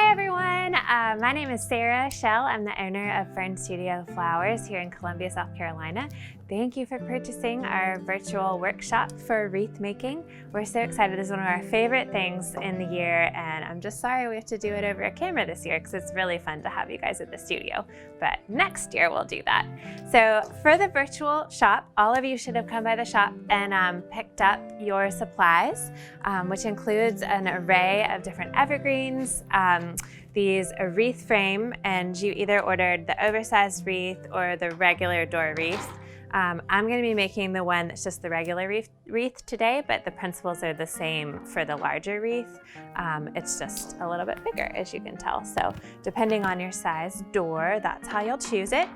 Hi everyone, my name is Sarah Shell. I'm the owner of Fern Studio Flowers here in Columbia, South Carolina. Thank you for purchasing our virtual workshop for wreath making. We're so excited. This is one of our favorite things in the year, and I'm just sorry we have to do it over a camera this year because it's really fun to have you guys at the studio. But next year we'll do that. So for the virtual shop, all of you should have come by the shop and picked up your supplies, which includes an array of different evergreens, a wreath frame, and you either ordered the oversized wreath or the regular door wreath. I'm going to be making the one that's just the regular wreath today, but the principles are the same for the larger wreath. It's just a little bit bigger, as you can tell. So depending on your size door, that's how you'll choose it.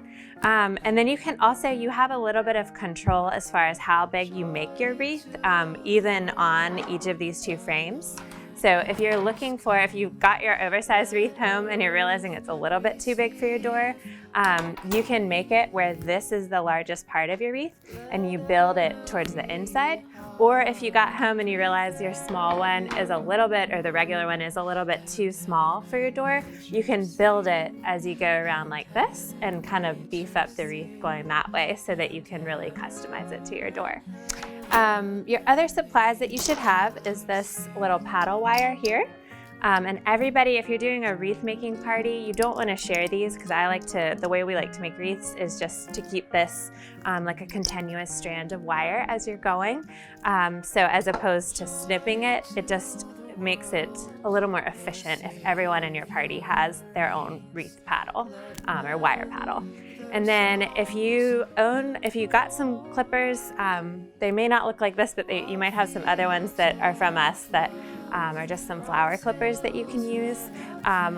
And then you have a little bit of control as far as how big you make your wreath, even on each of these two frames. So if you've got your oversized wreath home and you're realizing it's a little bit too big for your door, you can make it where this is the largest part of your wreath and you build it towards the inside. Or if you got home and you realize your small one is the regular one is a little bit too small for your door, you can build it as you go around like this and kind of beef up the wreath going that way so that you can really customize it to your door. Your other supplies that you should have is this little paddle wire here. And everybody, if you're doing a wreath making party, you don't want to share these because the way we like to make wreaths is just to keep this like a continuous strand of wire as you're going. So as opposed to snipping it, it just makes it a little more efficient if everyone in your party has their own wreath paddle or wire paddle. And then if you got some clippers, they may not look like this, but you might have some other ones that are from us that are just some flower clippers that you can use.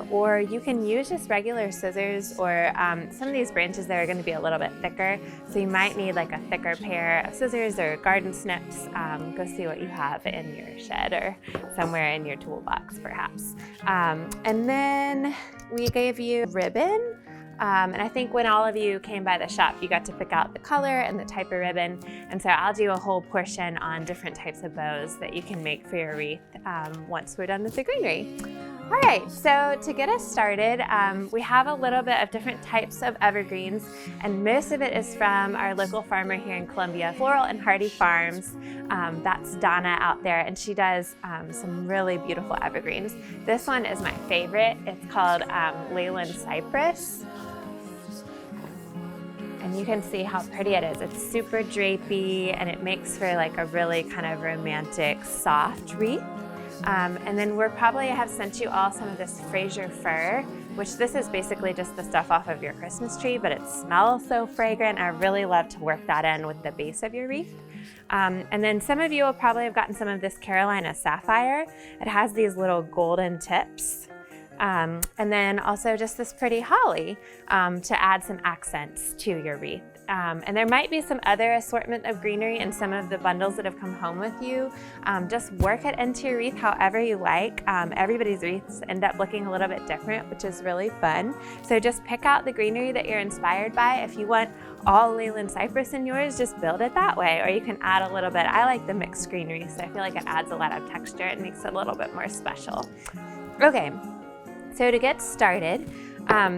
Or you can use just regular scissors or some of these branches that are going to be a little bit thicker. So you might need like a thicker pair of scissors or garden snips. Go see what you have in your shed or somewhere in your toolbox perhaps. And then we gave you ribbon. And I think when all of you came by the shop, you got to pick out the color and the type of ribbon. And so I'll do a whole portion on different types of bows that you can make for your wreath once we're done with the greenery. All right, so to get us started, we have a little bit of different types of evergreens, and most of it is from our local farmer here in Columbia, Floral and Hardy Farms. That's Donna out there, and she does some really beautiful evergreens. This one is my favorite. It's called Leyland Cypress. And you can see how pretty it is. It's super drapey, and it makes for like a really kind of romantic, soft wreath. And then I have sent you all some of this Fraser fir, which this is basically just the stuff off of your Christmas tree, but it smells so fragrant. I really love to work that in with the base of your wreath. And then some of you will probably have gotten some of this Carolina sapphire. It has these little golden tips. And then also just this pretty holly to add some accents to your wreath. And there might be some other assortment of greenery in some of the bundles that have come home with you. Just work it into your wreath however you like. Everybody's wreaths end up looking a little bit different, which is really fun. So just pick out the greenery that you're inspired by. If you want all Leyland Cypress in yours, just build it that way. Or you can add a little bit. I like the mixed greenery, so I feel like it adds a lot of texture and makes it a little bit more special. Okay. So to get started,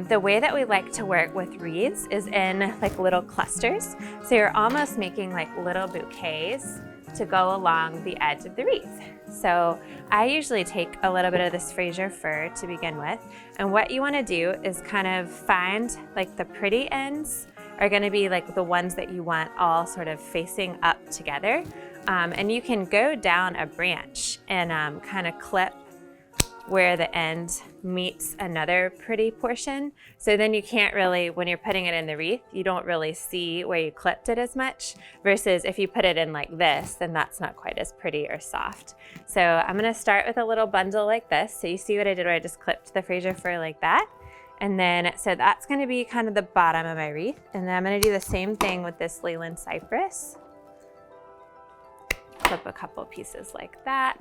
the way that we like to work with wreaths is in like little clusters. So you're almost making like little bouquets to go along the edge of the wreath. So I usually take a little bit of this Fraser fir to begin with. And what you want to do is kind of find like the pretty ends are going to be like the ones that you want all sort of facing up together. And you can go down a branch and kind of clip where the end meets another pretty portion. So then you can't really, when you're putting it in the wreath, you don't really see where you clipped it as much, versus if you put it in like this, then that's not quite as pretty or soft. So I'm gonna start with a little bundle like this. So you see what I did where I just clipped the Fraser fir like that. And then, so that's gonna be kind of the bottom of my wreath. And then I'm gonna do the same thing with this Leyland Cypress. Clip a couple pieces like that.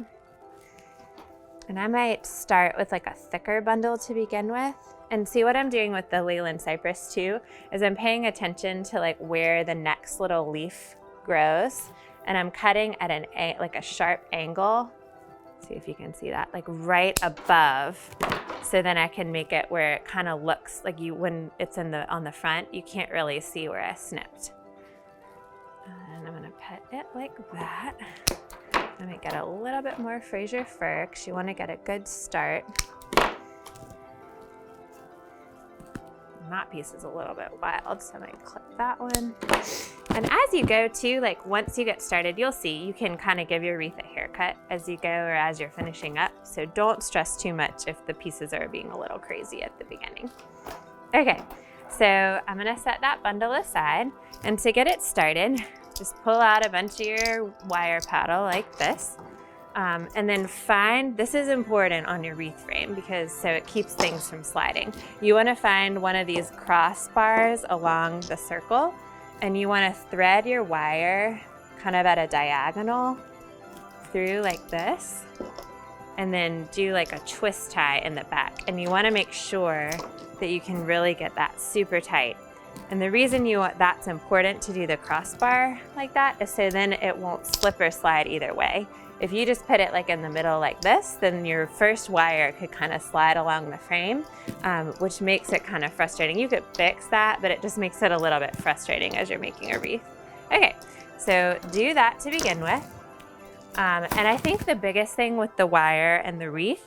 And I might start with like a thicker bundle to begin with. And see what I'm doing with the Leyland Cypress too, is I'm paying attention to like where the next little leaf grows. And I'm cutting at a sharp angle. See if you can see that, like right above. So then I can make it where it kind of looks like when it's on the front, you can't really see where I snipped. And I'm gonna put it like that. Let me get a little bit more Fraser fir because you want to get a good start. That piece is a little bit wild, so I'm gonna clip that one. And as you go too, like once you get started, you'll see you can kind of give your wreath a haircut as you go or as you're finishing up. So don't stress too much if the pieces are being a little crazy at the beginning. Okay, so I'm gonna set that bundle aside. And to get it started, just pull out a bunch of your wire paddle like this. And then this is important on your wreath frame because so it keeps things from sliding. You want to find one of these crossbars along the circle and you want to thread your wire kind of at a diagonal through like this and then do like a twist tie in the back. And you want to make sure that you can really get that super tight. And the reason that's important to do the crossbar like that is so then it won't slip or slide either way. If you just put it like in the middle like this, then your first wire could kind of slide along the frame, which makes it kind of frustrating. You could fix that, but it just makes it a little bit frustrating as you're making a wreath. Okay, so do that to begin with. And I think the biggest thing with the wire and the wreath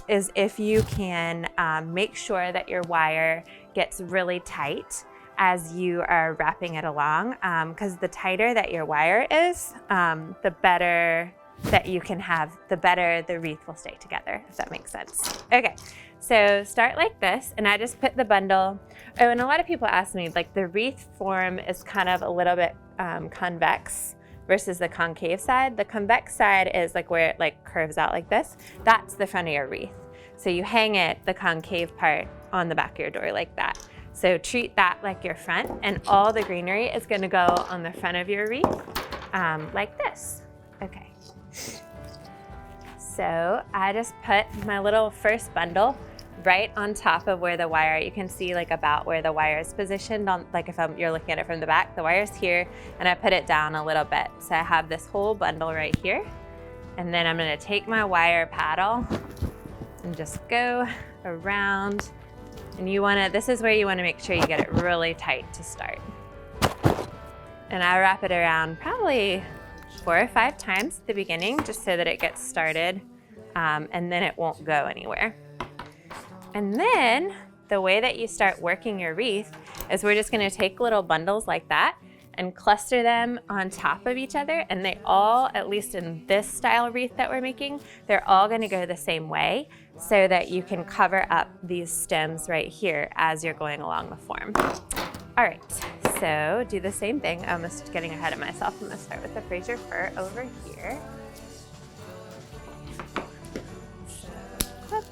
is if you can make sure that your wire gets really tight as you are wrapping it along, because the tighter that your wire is, the better that you can have, the better the wreath will stay together, if that makes sense. Okay, so start like this, and I just put the bundle. Oh, and a lot of people ask me, like the wreath form is kind of a little bit convex versus the concave side. The convex side is like where it like curves out like this. That's the front of your wreath. So you hang it, the concave part, on the back of your door like that. So treat that like your front, and all the greenery is gonna go on the front of your wreath like this. Okay. So I just put my little first bundle right on top of where the wire, you can see like about where the wire is positioned on, like if you're looking at it from the back, the wire's here, and I put it down a little bit. So I have this whole bundle right here, and then I'm gonna take my wire paddle and just go around, and this is where you wanna make sure you get it really tight to start. And I wrap it around probably 4 or 5 times at the beginning, just so that it gets started, and then it won't go anywhere. And then the way that you start working your wreath is we're just gonna take little bundles like that and cluster them on top of each other, and they all, at least in this style wreath that we're making, they're all gonna go the same way so that you can cover up these stems right here as you're going along the form. All right, so do the same thing. I'm almost getting ahead of myself. I'm gonna start with the Fraser fir over here. Clip.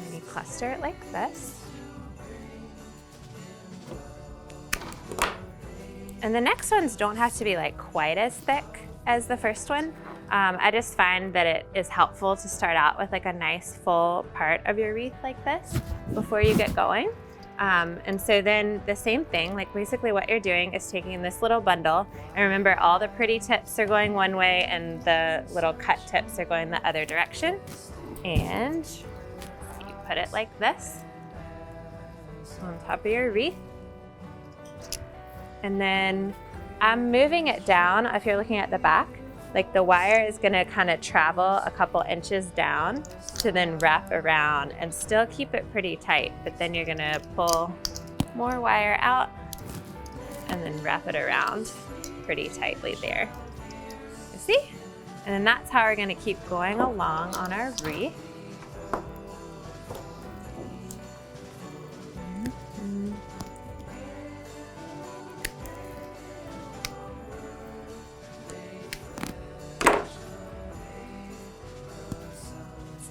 And you cluster it like this. And the next ones don't have to be like quite as thick as the first one. I just find that it is helpful to start out with like a nice full part of your wreath like this before you get going. And so then the same thing, like basically what you're doing is taking this little bundle, and remember all the pretty tips are going one way and the little cut tips are going the other direction. And you put it like this on top of your wreath. And then I'm moving it down. If you're looking at the back, like the wire is gonna kind of travel a couple inches down to then wrap around and still keep it pretty tight, but then you're gonna pull more wire out and then wrap it around pretty tightly there. You see? And then that's how we're gonna keep going along on our wreath.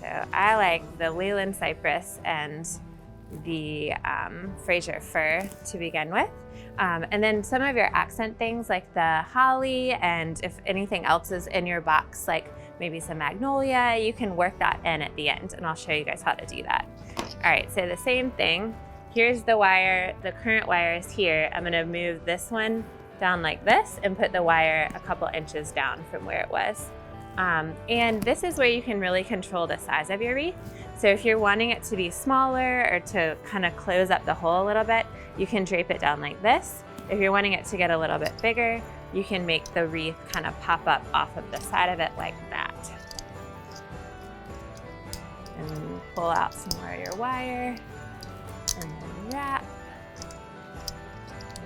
So I like the Leyland cypress and the Fraser fir to begin with. And then some of your accent things like the holly, and if anything else is in your box, like maybe some magnolia, you can work that in at the end, and I'll show you guys how to do that. All right, so the same thing. Here's the wire, the current wire is here. I'm gonna move this one down like this and put the wire a couple inches down from where it was. And this is where you can really control the size of your wreath. So if you're wanting it to be smaller or to kind of close up the hole a little bit, you can drape it down like this. If you're wanting it to get a little bit bigger, you can make the wreath kind of pop up off of the side of it like that. And then pull out some more of your wire and then wrap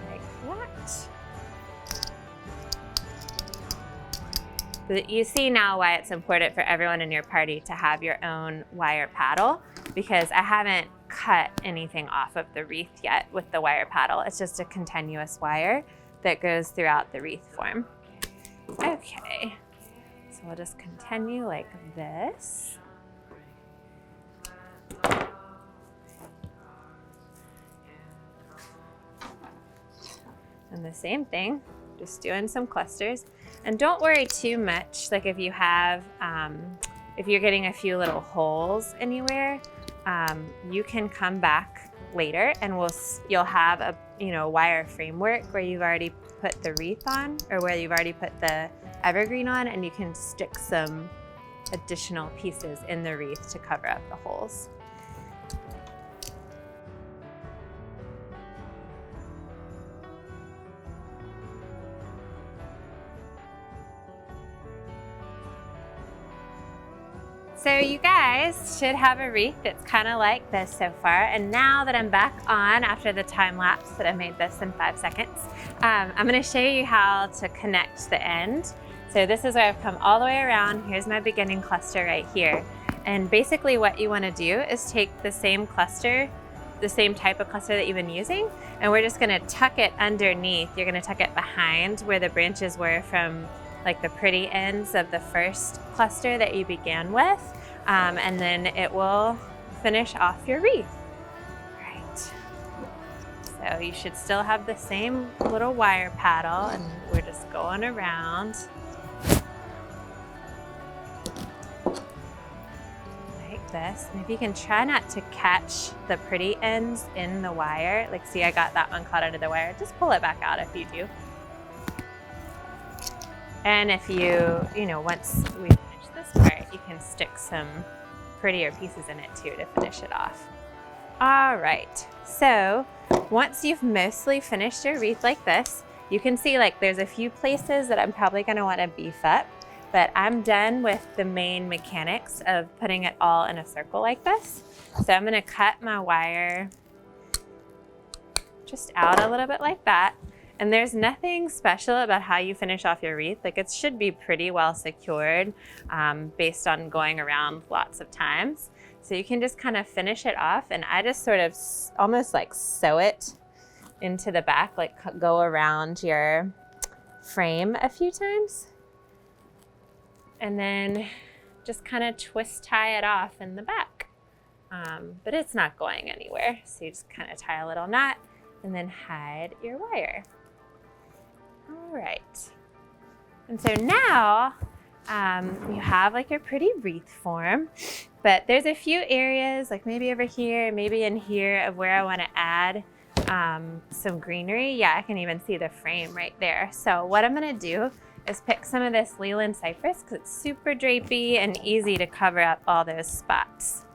like that. You see now why it's important for everyone in your party to have your own wire paddle, because I haven't cut anything off of the wreath yet with the wire paddle. It's just a continuous wire that goes throughout the wreath form. Okay, so we'll just continue like this. And the same thing, just doing some clusters. And don't worry too much, like if you have, if you're getting a few little holes anywhere, you can come back later and you'll have a wire framework where you've already put the wreath on, or where you've already put the evergreen on, and you can stick some additional pieces in the wreath to cover up the holes. So you guys should have a wreath that's kind of like this so far. And now that I'm back on after the time lapse that I made this in 5 seconds, I'm gonna show you how to connect the end. So this is where I've come all the way around. Here's my beginning cluster right here. And basically what you wanna do is take the same cluster, the same type of cluster that you've been using, and we're just gonna tuck it underneath. You're gonna tuck it behind where the branches were from like the pretty ends of the first cluster that you began with, and then it will finish off your wreath. Right. So you should still have the same little wire paddle, and we're just going around like this. And if you can try not to catch the pretty ends in the wire, like see I got that one caught under the wire, just pull it back out if you do. And if once we finish this part, you can stick some prettier pieces in it too to finish it off. All right, so once you've mostly finished your wreath like this, you can see like there's a few places that I'm probably gonna wanna beef up, but I'm done with the main mechanics of putting it all in a circle like this. So I'm gonna cut my wire just out a little bit like that. And there's nothing special about how you finish off your wreath. Like it should be pretty well secured based on going around lots of times. So you can just kind of finish it off, and I just sort of almost like sew it into the back, like go around your frame a few times. And then just kind of twist tie it off in the back. But it's not going anywhere. So you just kind of tie a little knot and then hide your wire. All right, and so now you have like your pretty wreath form, but there's a few areas, like maybe over here, maybe in here, of where I want to add some greenery. Yeah, I can even see the frame right there. So what I'm gonna do is pick some of this Leland cypress because it's super drapey and easy to cover up all those spots.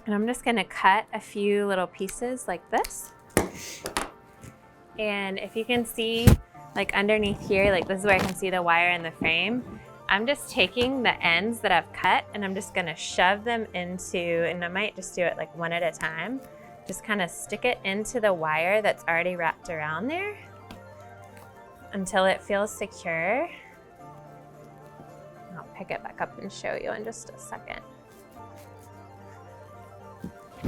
And I'm just gonna cut a few little pieces like this. And if you can see, like underneath here, like this is where I can see the wire in the frame. I'm just taking the ends that I've cut and I'm just gonna shove them into, and I might just do it like one at a time, just kind of stick it into the wire that's already wrapped around there until it feels secure. I'll pick it back up and show you in just a second.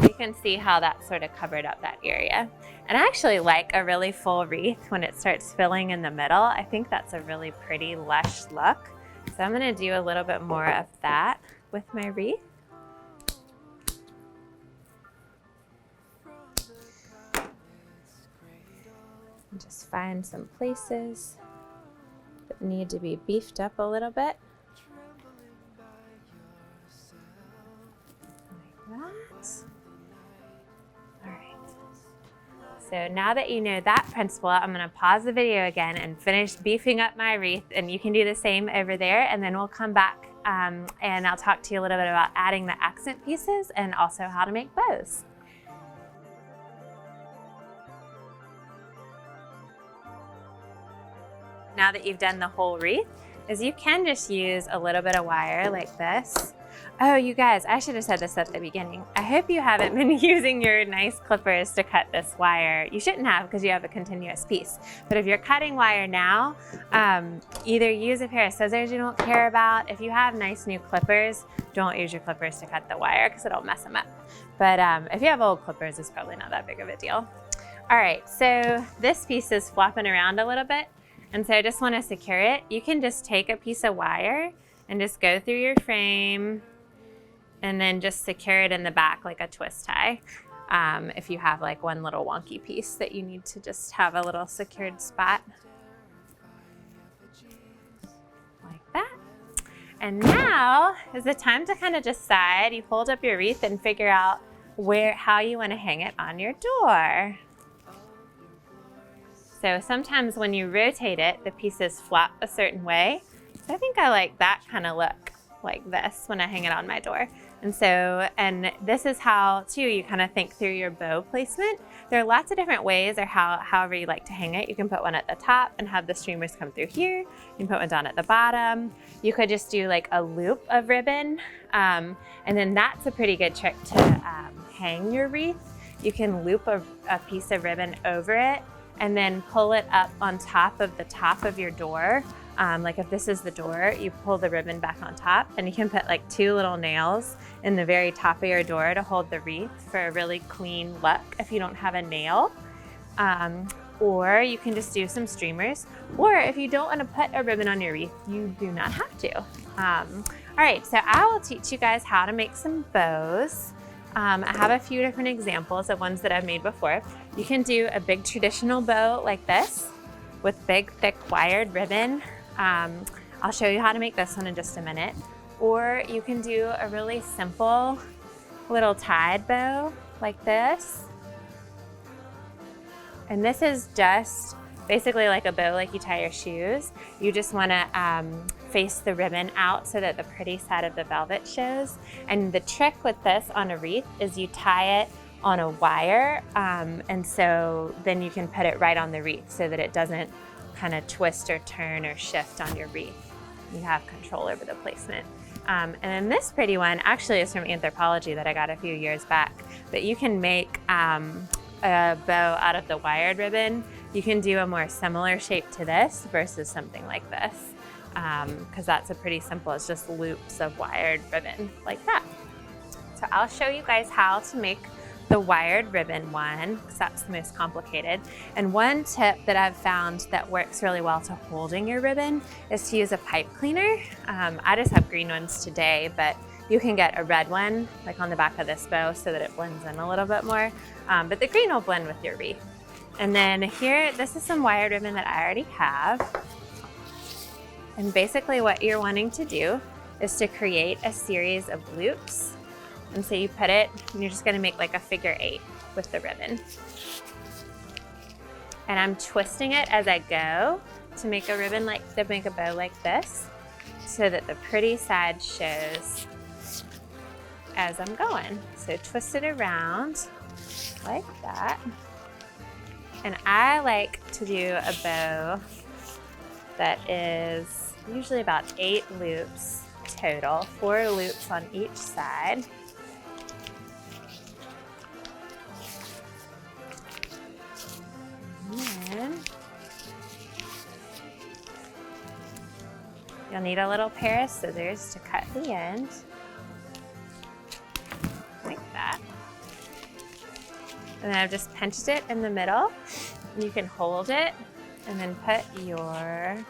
You can see how that sort of covered up that area. And I actually like a really full wreath when it starts filling in the middle. I think that's a really pretty lush look. So I'm gonna do a little bit more of that with my wreath. And just find some places that need to be beefed up a little bit. Like that. So now that you know that principle, I'm gonna pause the video again and finish beefing up my wreath, and you can do the same over there, and then we'll come back and I'll talk to you a little bit about adding the accent pieces and also how to make bows. Now that you've done the whole wreath, is you can just use a little bit of wire like this. Oh, you guys, I should have said this at the beginning. I hope you haven't been using your nice clippers to cut this wire. You shouldn't have, because you have a continuous piece. But if you're cutting wire now, either use a pair of scissors you don't care about. If you have nice new clippers, don't use your clippers to cut the wire because it'll mess them up. But if you have old clippers, it's probably not that big of a deal. All right, so this piece is flopping around a little bit. And so I just want to secure it. You can just take a piece of wire and just go through your frame and then just secure it in the back like a twist tie. If you have like one little wonky piece that you need to just have a little secured spot. Like that. And now is the time to kind of decide. You hold up your wreath and figure out how you want to hang it on your door. So sometimes when you rotate it, the pieces flop a certain way. So I think I like that kind of look, like this, when I hang it on my door. And this is how, too, you kind of think through your bow placement. There are lots of different ways, or however you like to hang it. You can put one at the top and have the streamers come through here. You can put one down at the bottom. You could just do like a loop of ribbon. And then that's a pretty good trick to hang your wreath. You can loop a piece of ribbon over it and then pull it up on top of your door. Like if this is the door, you pull the ribbon back on top, and you can put like 2 little nails in the very top of your door to hold the wreath for a really clean look if you don't have a nail. Or you can just do some streamers. Or if you don't want to put a ribbon on your wreath, you do not have to. All right, so I will teach you guys how to make some bows. I have a few different examples of ones that I've made before. You can do a big traditional bow like this with big, thick wired ribbon. I'll show you how to make this one in just a minute. Or you can do a really simple little tied bow like this. And this is just basically like a bow like you tie your shoes. You just want to face the ribbon out so that the pretty side of the velvet shows. And the trick with this on a wreath is you tie it on a wire, and so then you can put it right on the wreath so that it doesn't kind of twist or turn or shift on your wreath. You have control over the placement. And then this pretty one actually is from Anthropology that I got a few years back, but you can make a bow out of the wired ribbon. You can do a more similar shape to this versus something like this, because that's a pretty simple, it's just loops of wired ribbon like that. So I'll show you guys how to make the wired ribbon one, because that's the most complicated. And one tip that I've found that works really well to holding your ribbon is to use a pipe cleaner. I just have green ones today, but you can get a red one, like on the back of this bow, so that it blends in a little bit more. But the green will blend with your wreath. And then here, this is some wired ribbon that I already have. And basically what you're wanting to do is to create a series of loops. And so you put it, and you're just gonna make like a figure 8 with the ribbon. And I'm twisting it as I go to make a ribbon to make a bow like this, so that the pretty side shows as I'm going. So twist it around like that. And I like to do a bow that is usually about 8 loops total, 4 loops on each side. And then you'll need a little pair of scissors to cut the end, like that. And then I've just pinched it in the middle. And you can hold it and then put your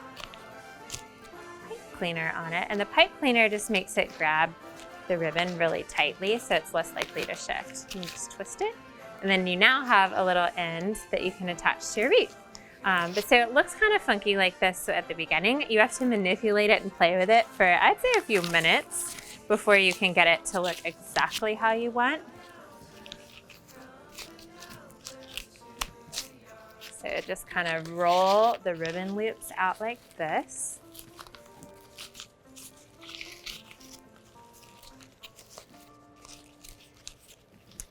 pipe cleaner on it. And the pipe cleaner just makes it grab the ribbon really tightly, so it's less likely to shift. You just twist it. And then you now have a little end that you can attach to your wreath. But so it looks kind of funky like this at the beginning. You have to manipulate it and play with it for, I'd say, a few minutes before you can get it to look exactly how you want. So just kind of roll the ribbon loops out like this.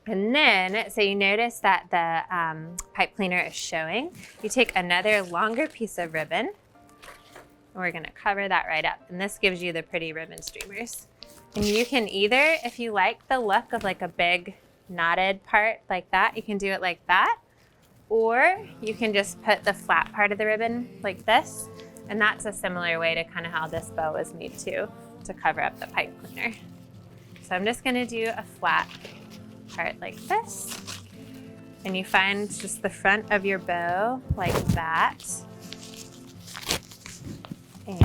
And then, so you notice that the pipe cleaner is showing. You take another longer piece of ribbon, and we're gonna cover that right up. And this gives you the pretty ribbon streamers. And you can either, if you like the look of like a big knotted part like that, you can do it like that. Or you can just put the flat part of the ribbon like this. And that's a similar way to kind of how this bow was made too, to cover up the pipe cleaner. So I'm just gonna do a flat part like this. And you find just the front of your bow like that. And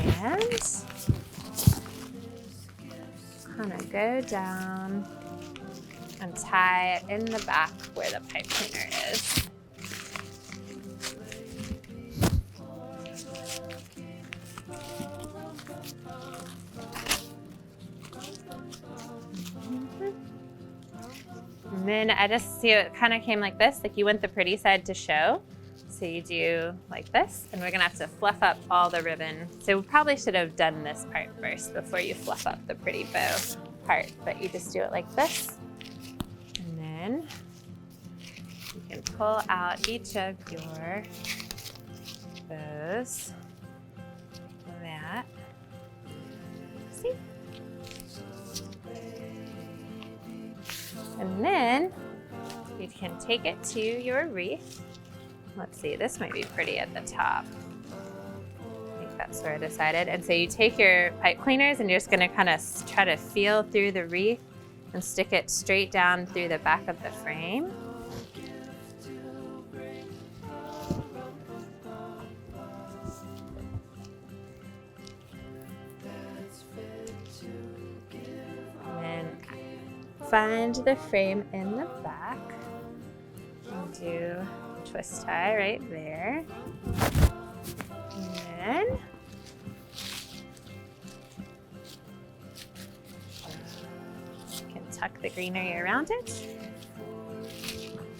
kind of go down and tie it in the back where the pipe cleaner is. And then I just see it kind of came like this, like you want the pretty side to show. So you do like this, and we're gonna have to fluff up all the ribbon. So we probably should have done this part first before you fluff up the pretty bow part, but you just do it like this. And then you can pull out each of your bows like that. See? And then you can take it to your wreath. Let's see, this might be pretty at the top. I think that's where I decided. And so you take your pipe cleaners and you're just gonna kind of try to feel through the wreath and stick it straight down through the back of the frame. And then find the frame in the back and do twist tie right there. And then you can tuck the greenery around it.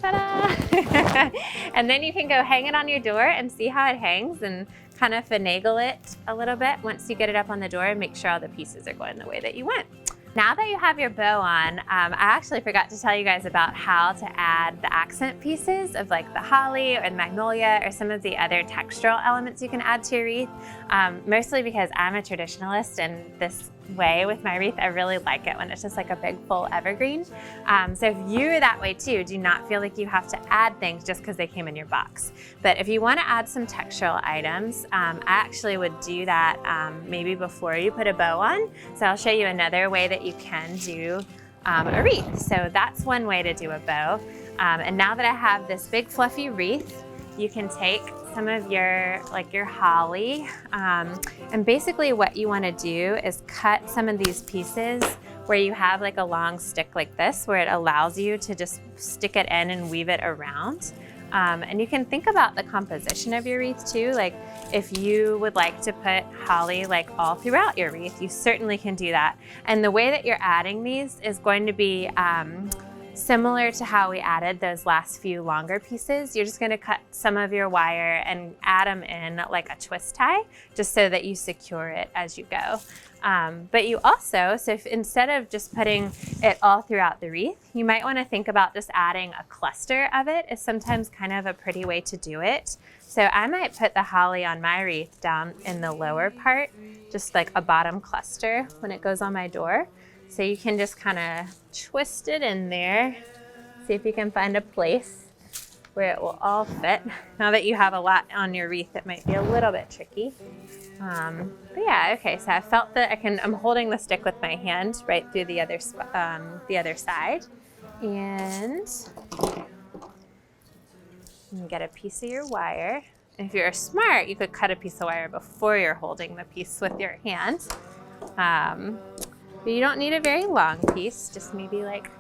Ta-da! And then you can go hang it on your door and see how it hangs and kind of finagle it a little bit once you get it up on the door and make sure all the pieces are going the way that you want. Now that you have your bow on, I actually forgot to tell you guys about how to add the accent pieces of like the holly or the magnolia or some of the other textural elements you can add to your wreath. Mostly because I'm a traditionalist, and this way with my wreath, I really like it when it's just like a big full evergreen. So if you're that way too, do not feel like you have to add things just because they came in your box. But if you want to add some textural items, I actually would do that maybe before you put a bow on. So I'll show you another way that you can do a wreath. So that's one way to do a bow. And now that I have this big fluffy wreath, you can take some of your holly, and basically what you want to do is cut some of these pieces where you have like a long stick like this, where it allows you to just stick it in and weave it around. And you can think about the composition of your wreath too. Like if you would like to put holly like all throughout your wreath, you certainly can do that. And the way that you're adding these is going to be similar to how we added those last few longer pieces. You're just gonna cut some of your wire and add them in like a twist tie, just so that you secure it as you go. But you also, so if instead of just putting it all throughout the wreath, you might wanna think about just adding a cluster of it. Is sometimes kind of a pretty way to do it. So I might put the holly on my wreath down in the lower part, just like a bottom cluster when it goes on my door. So you can just kind of twist it in there. See if you can find a place where it will all fit. Now that you have a lot on your wreath, it might be a little bit tricky. But yeah, okay, so I felt that I'm holding the stick with my hand right through the other side. And you get a piece of your wire. And if you're smart, you could cut a piece of wire before you're holding the piece with your hand. But you don't need a very long piece, just maybe like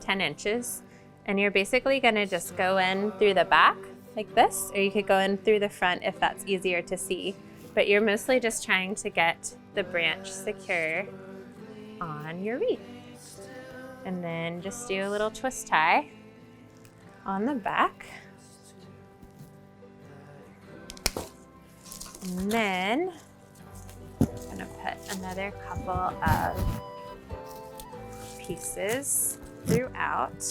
10 inches. And you're basically gonna just go in through the back like this, or you could go in through the front if that's easier to see. But you're mostly just trying to get the branch secure on your wreath. And then just do a little twist tie on the back. And then I'm gonna put another couple of pieces throughout.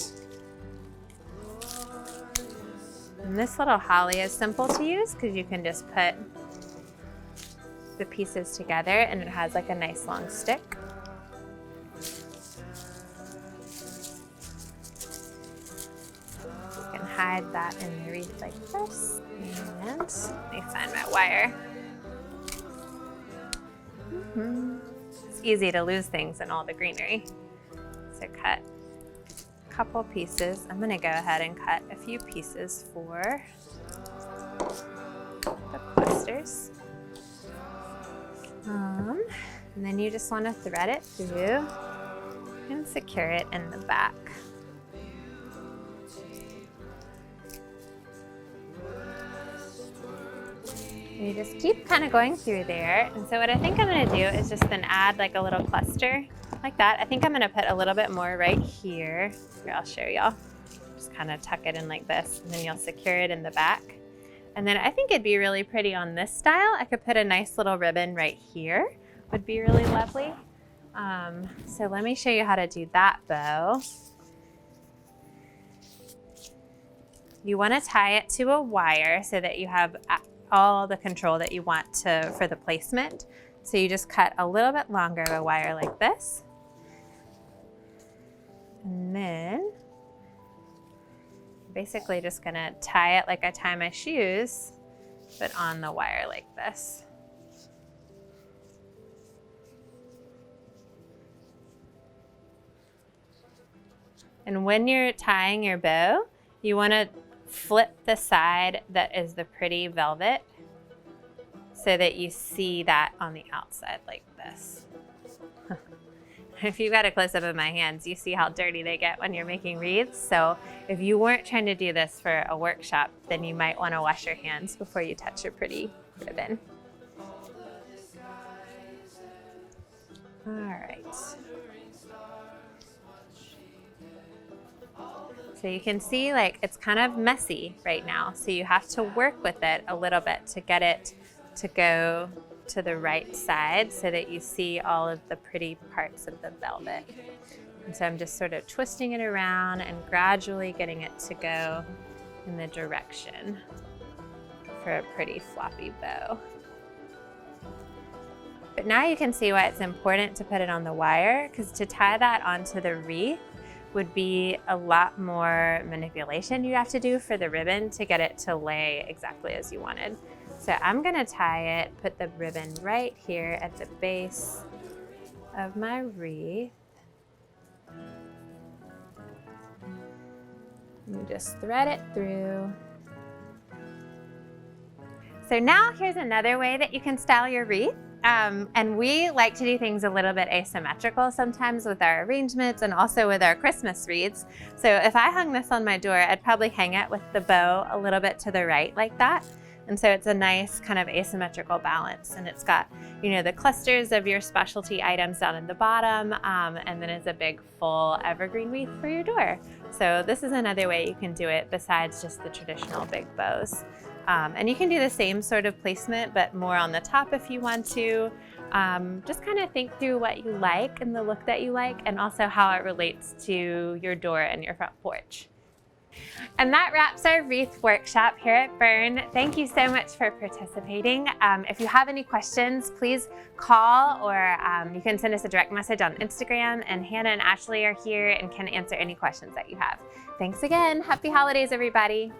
And this little holly is simple to use because you can just put the pieces together and it has like a nice long stick. You can hide that in the wreath like this. And let me find my wire. It's easy to lose things in all the greenery. So cut a couple pieces. I'm gonna go ahead and cut a few pieces for the clusters. And then you just want to thread it through and secure it in the back. And you just keep kind of going through there. And so what I think I'm going to do is just then add like a little cluster like that. I think I'm going to put a little bit more right here. Here, I'll show y'all. Just kind of tuck it in like this, and then you'll secure it in the back. And then I think it'd be really pretty on this style. I could put a nice little ribbon right here. Would be really lovely. So let me show you how to do that bow. You want to tie it to a wire so that you have all the control that you want for the placement. So you just cut a little bit longer of a wire like this. And then basically just gonna tie it like I tie my shoes, but on the wire like this. And when you're tying your bow, you wanna flip the side that is the pretty velvet so that you see that on the outside like this. If you've got a close-up of my hands, you see how dirty they get when you're making wreaths. So if you weren't trying to do this for a workshop, then you might want to wash your hands before you touch your pretty ribbon. All right. So you can see like it's kind of messy right now. So you have to work with it a little bit to get it to go to the right side so that you see all of the pretty parts of the velvet. And so I'm just sort of twisting it around and gradually getting it to go in the direction for a pretty floppy bow. But now you can see why it's important to put it on the wire, because to tie that onto the wreath would be a lot more manipulation you have to do for the ribbon to get it to lay exactly as you wanted. So I'm gonna tie it, put the ribbon right here at the base of my wreath. You just thread it through. So now here's another way that you can style your wreath. And we like to do things a little bit asymmetrical sometimes with our arrangements and also with our Christmas wreaths. So if I hung this on my door, I'd probably hang it with the bow a little bit to the right like that. And so it's a nice kind of asymmetrical balance. And it's got, you know, the clusters of your specialty items down at the bottom, and then it's a big full evergreen wreath for your door. So this is another way you can do it besides just the traditional big bows. And you can do the same sort of placement, but more on the top if you want to. Just kind of think through what you like and the look that you like, and also how it relates to your door and your front porch. And that wraps our wreath workshop here at Fern. Thank you so much for participating. If you have any questions, please call, or you can send us a direct message on Instagram, and Hannah and Ashley are here and can answer any questions that you have. Thanks again. Happy holidays, everybody.